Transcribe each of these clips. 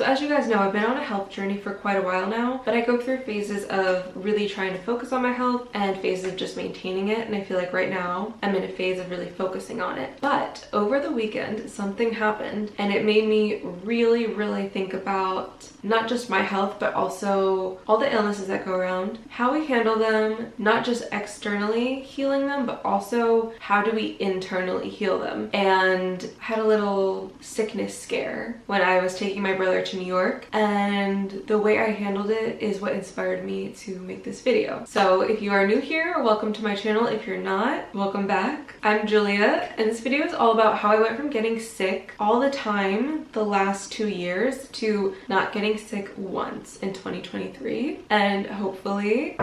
as you guys know, I've been on a health journey for quite a while now, but I go through phases of really trying to focus on my health and phases of just maintaining it, and I feel like right now I'm in a phase of really focusing on it. But over the weekend, something happened and it made me really think about not just my health, but also all the illnesses that go around, how we handle them, not just externally healing them, but also how do we internally heal them. And I had a little sickness scare when I was taking my brother to New York, and the way I handled it is what inspired me to make this video. So if you are new here, welcome to my channel. If you're not, welcome back. I'm Julia, and this video is all about how I went from getting sick all the time the last 2 years to not getting sick once in 2023, and hopefully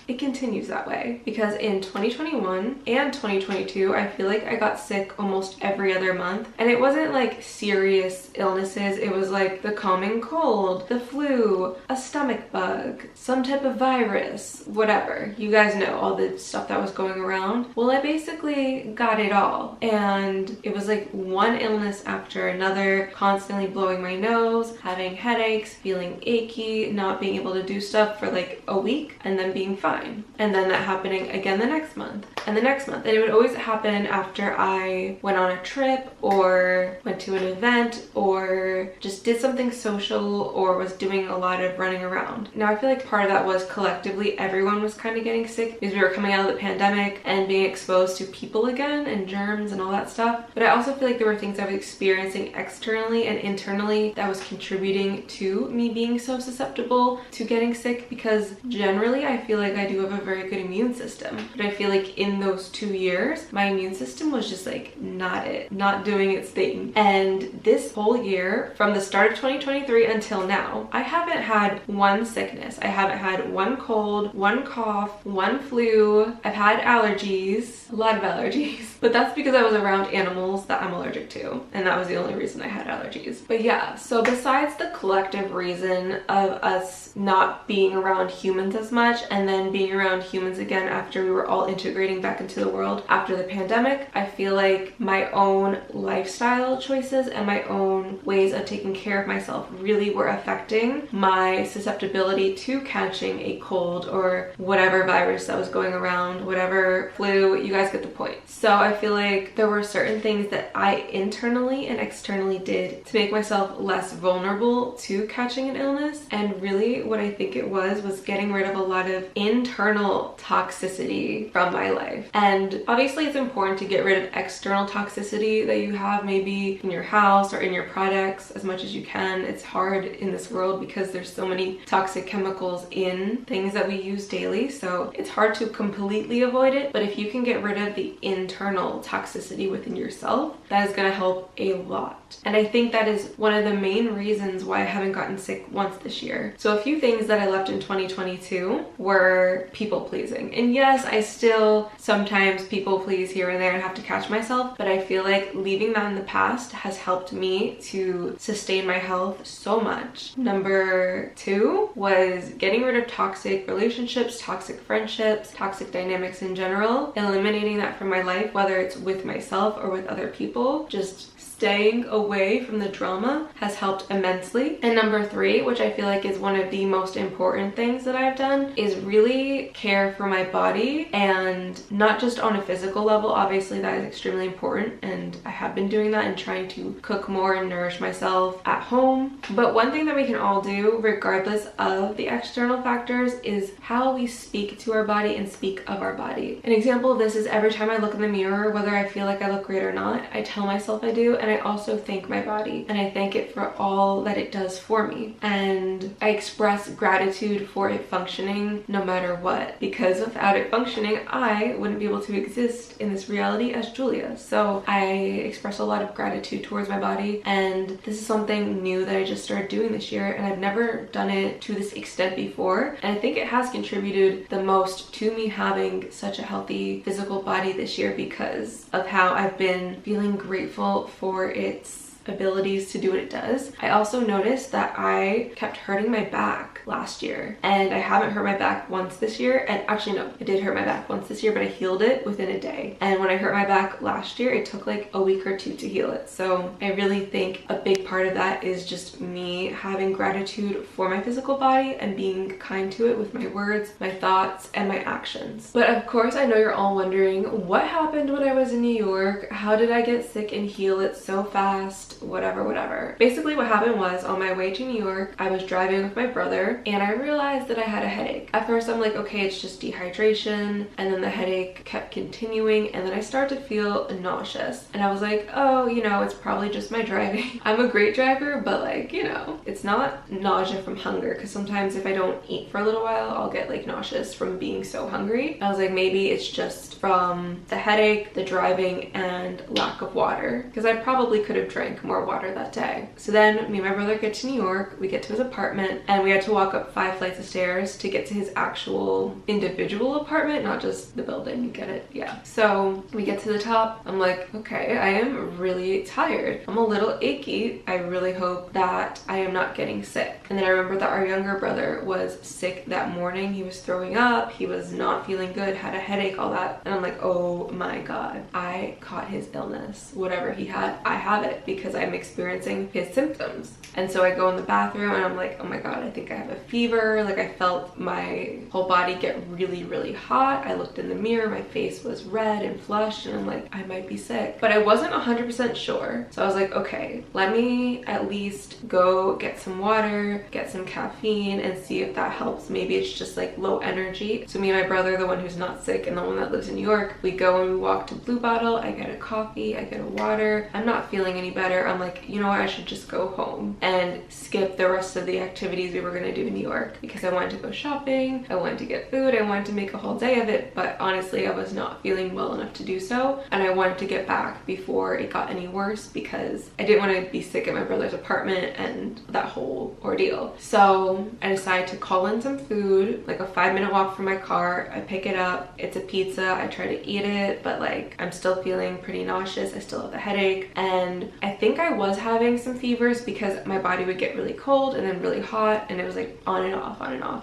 it continues that way, because in 2021 and 2022 I feel like I got sick almost every other month, and it wasn't like serious illnesses. It was like the common cold, the flu, a stomach bug, some type of virus, whatever. You guys know all the stuff that was going around. Well, I basically got it all, and it was like one illness after another, constantly blowing my nose, having headaches, feeling achy, not being able to do stuff for like a week, and then being fine. And then that happening again the next month and the next month. And it would always happen after I went on a trip or went to an event or just did something social or was doing a lot of running around. Now I feel like part of that was collectively everyone was kind of getting sick because we were coming out of the pandemic and being exposed to people again and germs and all that stuff. But I also feel like there were things I was experiencing externally and internally that was contributing to me being so susceptible to getting sick, because generally I feel like I do have a very good immune system, but I feel like in those 2 years my immune system was just like not doing its thing. And this whole year, from the start of 2023 until now, I haven't had one sickness. I haven't had one cold, one cough, one flu. I've had allergies, a lot of allergies, but that's because I was around animals that I'm allergic to, and that was the only reason I had allergies. But yeah, so besides the collective reason of us not being around humans as much and then being around humans again after we were all integrating back into the world after the pandemic, I feel like my own lifestyle choices and my own ways of taking care of myself really were affecting my susceptibility to catching a cold or whatever virus that was going around, whatever flu. You guys get the point. So I feel like there were certain things that I internally and externally did to make myself less vulnerable to catching an illness, and really what I think it was getting rid of a lot of internal toxicity from my life. And obviously it's important to get rid of external toxicity that you have maybe in your house or in your products as much as you can. It's hard in this world because there's so many toxic chemicals in things that we use daily, so it's hard to completely avoid it. But if you can get rid of the internal toxicity within yourself, that is going to help a lot. And I think that is one of the main reasons why I haven't gotten sick once this year. So a few things that I left in 2022 were people pleasing. And yes, I still sometimes people please here and there and have to catch myself, but I feel like leaving that in the past has helped me to sustain my health so much. Number 2 was getting rid of toxic relationships, toxic friendships, toxic dynamics in general, eliminating that from my life, whether it's with myself or with other people. Just staying away from the drama has helped immensely. And number 3, which I feel like is one of the most important things that I've done, is really care for my body, and not just on a physical level. Obviously that is extremely important, and I have been doing that and trying to cook more and nourish myself at home. But one thing that we can all do regardless of the external factors is how we speak to our body and speak of our body. An example of this is every time I look in the mirror, whether I feel like I look great or not, I tell myself I do, and I also thank my body, and I thank it for all that it does for me, and I express gratitude for it functioning no matter what, because without it functioning I wouldn't be able to exist in this reality as Julia. So I express a lot of gratitude towards my body, and this is something new that I just started doing this year, and I've never done it to this extent before, and I think it has contributed the most to me having such a healthy physical body this year, because of how I've been feeling grateful for its abilities to do what it does. I also noticed that I kept hurting my back last year, and I haven't hurt my back once this year. And actually no, I did hurt my back once this year, but I healed it within a day. And when I hurt my back last year, it took like a week or two to heal it. So I really think a big part of that is just me having gratitude for my physical body and being kind to it with my words, my thoughts, and my actions. But of course, I know you're all wondering, what happened when I was in New York? How did I get sick and heal it so fast? Whatever. Basically what happened was, on my way to New York, I was driving with my brother and I realized that I had a headache. At first I'm like, okay, it's just dehydration, and then the headache kept continuing, and then I started to feel nauseous, and I was like, oh, you know, it's probably just my driving. I'm a great driver, but like, you know, it's not nausea from hunger, because sometimes if I don't eat for a little while, I'll get like nauseous from being so hungry. I was like, maybe it's just from the headache, the driving, and lack of water, because I probably could have drank more water that day. So then me and my brother get to New York, we get to his apartment, and we had to walk up 5 flights of stairs to get to his actual individual apartment, not just the building, you get it? Yeah. So we get to the top, I'm like, okay, I am really tired. I'm a little achy. I really hope that I am not getting sick. And then I remember that our younger brother was sick that morning. He was throwing up, he was not feeling good, had a headache, all that. And I'm like, oh my God, I caught his illness. Whatever he had, I have it, because I'm experiencing his symptoms. And so I go in the bathroom and I'm like, oh my God, I think I have a fever. Like, I felt my whole body get really hot. I looked in the mirror, my face was red and flushed, and I'm like, I might be sick. But I wasn't 100% sure. So I was like, okay, let me at least go get some water, get some caffeine, and see if that helps. Maybe it's just like low energy. So me and my brother, the one who's not sick and the one that lives in New York, we go and we walk to Blue Bottle. I get a coffee, I get a water. I'm not feeling any better. I'm like, you know what, I should just go home and skip the rest of the activities we were gonna do in New York, because I wanted to go shopping, I wanted to get food, I wanted to make a whole day of it, but honestly I was not feeling well enough to do so, and I wanted to get back before it got any worse, because I didn't want to be sick at my brother's apartment and that whole ordeal. So I decided to call in some food, like a 5-minute walk from my car. I pick it up, it's a pizza, I try to eat it, but like I'm still feeling pretty nauseous, I still have a headache, and I think I was having some fevers because my body would get really cold and then really hot, and it was like on and off.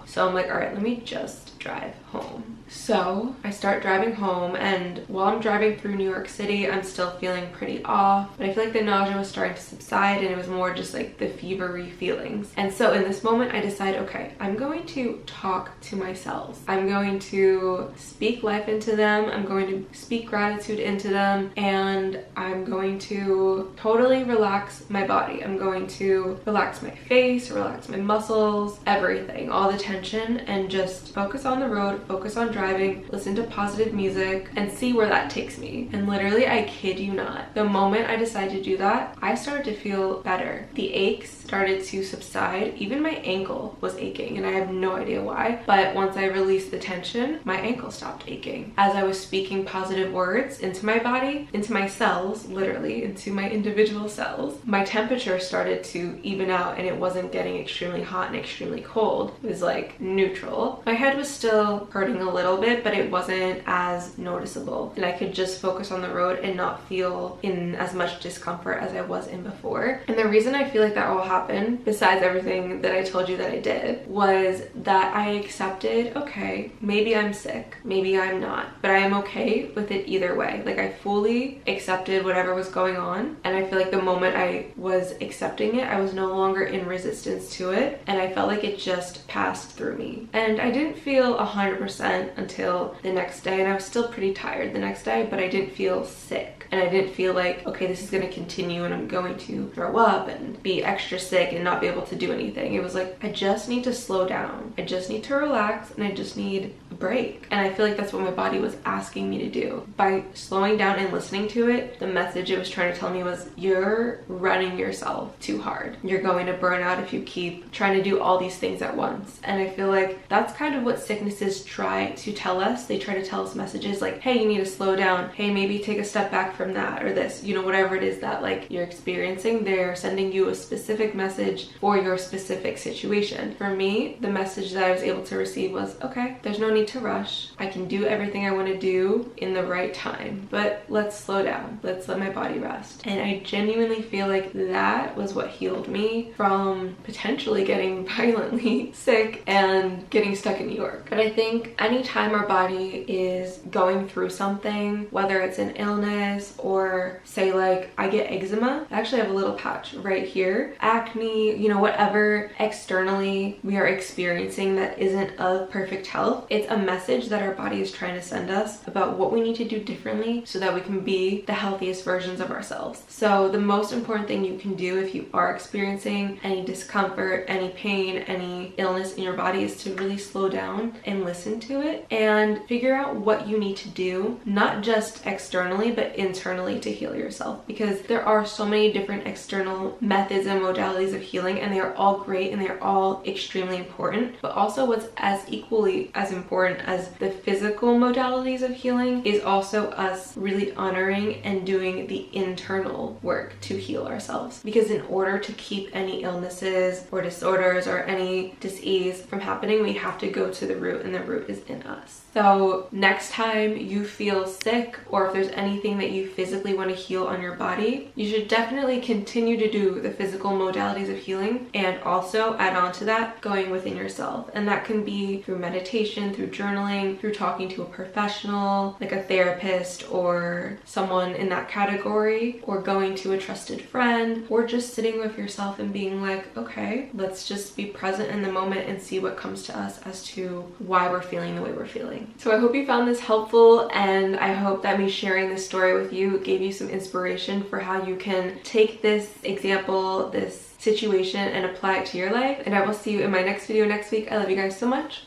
So I'm like, all right, let me just drive home. So I start driving home, and while I'm driving through New York City, I'm still feeling pretty off, but I feel like the nausea was starting to subside, and it was more just like the fevery feelings. And so in this moment I decide, okay, I'm going to talk to my cells. I'm going to speak life into them, I'm going to speak gratitude into them, and I'm going to totally relax my body. I'm going to relax my face, relax my muscles, everything, all the tension, and just focus on the road, focus on driving, listen to positive music, and see where that takes me. And literally, I kid you not, the moment I decided to do that, I started to feel better. The aches started to subside. Even my ankle was aching, and I have no idea why, but once I released the tension, my ankle stopped aching. As I was speaking positive words into my body, into my cells, literally into my individual cells, my temperature started to even out, and it wasn't getting extremely hot and extremely cold. It was like neutral. My head was still hurting a little bit, but it wasn't as noticeable, and I could just focus on the road and not feel in as much discomfort as I was in before. And the reason I feel like that all happened, besides everything that I told you that I did, was that I accepted, okay, maybe I'm sick, maybe I'm not, but I am okay with it either way. Like, I fully accepted whatever was going on, and I feel like the moment I was accepting it, I was no longer in resistance to it, and I felt like it just passed through me. And I didn't feel 100% until the next day, and I was still pretty tired the next day, but I didn't feel sick, and I didn't feel like, okay, this is going to continue and I'm going to throw up and be extra sick and not be able to do anything. It was like, I just need to slow down, I just need to relax, and I just need a break. And I feel like that's what my body was asking me to do. By slowing down and listening to it, the message it was trying to tell me was, you're running yourself too hard. You're going to burn out if you keep trying to do all these things at once. And I feel like that's kind of what sicknesses try to tell us. They try to tell us messages like, hey, you need to slow down. Hey, maybe take a step back from that, or this, you know, whatever it is that like you're experiencing, they're sending you a specific message for your specific situation. For me, the message that I was able to receive was, okay, there's no need to rush. I can do everything I want to do in the right time, but let's slow down. Let's let my body rest. And I genuinely feel like that was what healed me from potentially getting violently sick and getting stuck in New York. But I think anytime our body is going through something, whether it's an illness or say like I get eczema, I actually have a little patch right here, acne, you know, whatever externally we are experiencing that isn't of perfect health, it's a message that our body is trying to send us about what we need to do differently so that we can be the healthiest versions of ourselves. So the most important thing you can do if you are experiencing any discomfort, any pain, any illness in your body is to really slow down and listen to it and figure out what you need to do, not just externally but internally, to heal yourself, because there are so many different external methods and modalities of healing, and they are all great and they are all extremely important. But also what's as equally as important as the physical modalities of healing is also us really honoring and doing the internal work to heal ourselves. Because in order to keep any illnesses or disorders or any disease from happening, we have to go to the root, and the root is in us. So next time you feel sick, or if there's anything that you physically want to heal on your body, you should definitely continue to do the physical modalities of healing, and also add on to that going within yourself. And that can be through meditation, through journaling, through talking to a professional like a therapist or someone in that category, or going to a trusted friend, or just sitting with yourself and being like, okay, let's just be present in the moment and see what comes to us as to why we're feeling the way we're feeling. So I hope you found this helpful, and I hope that me sharing this story with you gave you some inspiration for how you can take this example, this situation, and apply it to your life. And I will see you in my next video next week. I love you guys so much.